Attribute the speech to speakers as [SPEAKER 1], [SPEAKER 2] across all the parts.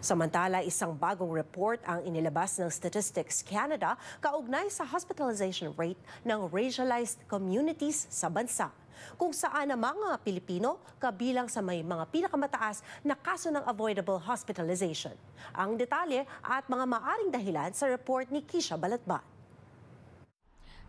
[SPEAKER 1] Samantala, isang bagong report ang inilabas ng Statistics Canada kaugnay sa hospitalization rate ng racialized communities sa bansa, kung saan ang mga Pilipino kabilang sa may mga pinakamataas na kaso ng avoidable hospitalization. Ang detalye at mga maaring dahilan sa report ni Kisha Balatbat.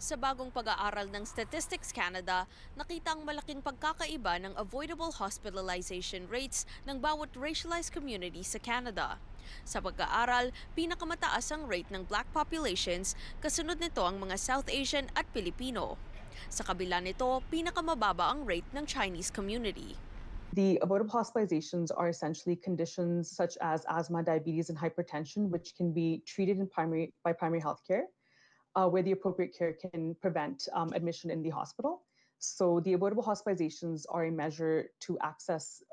[SPEAKER 2] Sa bagong pag-aaral ng Statistics Canada, nakita ang malaking pagkakaiba ng avoidable hospitalization rates ng bawat racialized community sa Canada. Sa pag-aaral, pinakamataas ang rate ng Black populations, kasunod nito ang mga South Asian at Pilipino. Sa kabila nito, pinakamababa ang rate ng Chinese community.
[SPEAKER 3] The avoidable hospitalizations are essentially conditions such as asthma, diabetes, and hypertension, which can be treated by primary health care. Where the appropriate care can prevent admission in the hospital. So the avoidable hospitalizations are a measure to access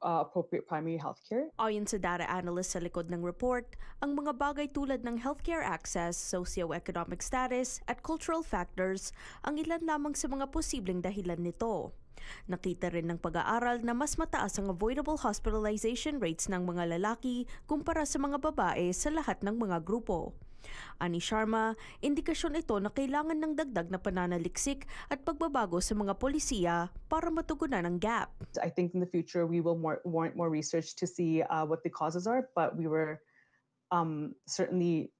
[SPEAKER 3] appropriate primary health care.
[SPEAKER 2] Ayon sa data analyst sa likod ng report, ang mga bagay tulad ng healthcare access, socioeconomic status at cultural factors ang ilan lamang sa mga posibleng dahilan nito. Nakita rin ng pag-aaral na mas mataas ang avoidable hospitalization rates ng mga lalaki kumpara sa mga babae sa lahat ng mga grupo. Ani Sharma, indikasyon ito na kailangan ng dagdag na pananaliksik at pagbabago sa mga polisiya para matugunan ang gap.
[SPEAKER 3] I think in the future we will warrant more research to see what the causes are, but we were certainly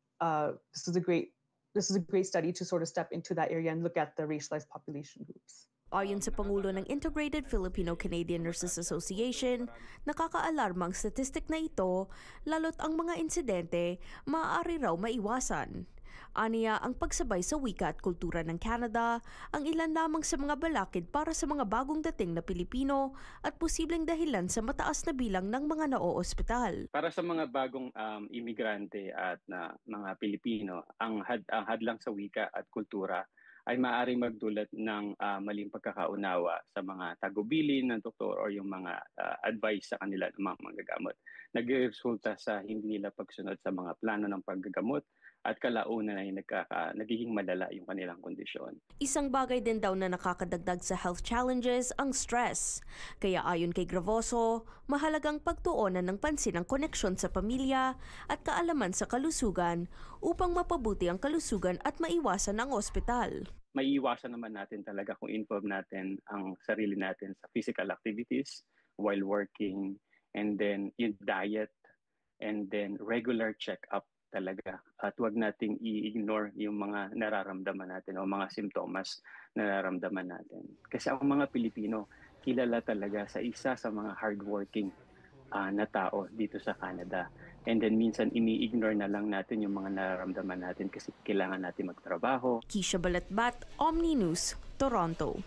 [SPEAKER 3] this is a great study to sort of step into that area and look at the racialized population groups.
[SPEAKER 2] Ayon sa Pangulo ng Integrated Filipino-Canadian Nurses Association, nakakaalarma ang statistic na ito, lalo't ang mga insidente maaari raw maiwasan. Aniya, ang pagsabay sa wika at kultura ng Canada ang ilan lamang sa mga balakid para sa mga bagong dating na Pilipino at posibleng dahilan sa mataas na bilang ng mga naoospital.
[SPEAKER 4] Para sa mga bagong imigrante at mga Pilipino, ang hadlang sa wika at kultura ay maaaring magdulot ng maling pagkakaunawa sa mga tagubilin ng doktor o yung mga advice sa kanila ng mga manggagamot. Nagresulta sa hindi nila pagsunod sa mga plano ng paggagamot at kalaunan ay nagiging malala yung kanilang kondisyon.
[SPEAKER 2] Isang bagay din daw na nakakadagdag sa health challenges ang stress. Kaya ayon kay Gravoso, mahalagang pagtuunan ng pansin ang koneksyon sa pamilya at kaalaman sa kalusugan upang mapabuti ang kalusugan at maiwasan ang ospital.
[SPEAKER 4] Maiiwasan naman natin talaga kung involve natin ang sarili natin sa physical activities while working, and then yung diet, and then regular check-up talaga. At huwag nating i-ignore yung mga nararamdaman natin o mga simptomas na nararamdaman natin. Kasi ang mga Pilipino, kilala talaga sa isa sa mga hardworking na tao dito sa Canada. And then minsan ini-ignore na lang natin yung mga nararamdaman natin kasi kailangan natin magtrabaho.
[SPEAKER 2] Kisha Balatbat, Omni News, Toronto.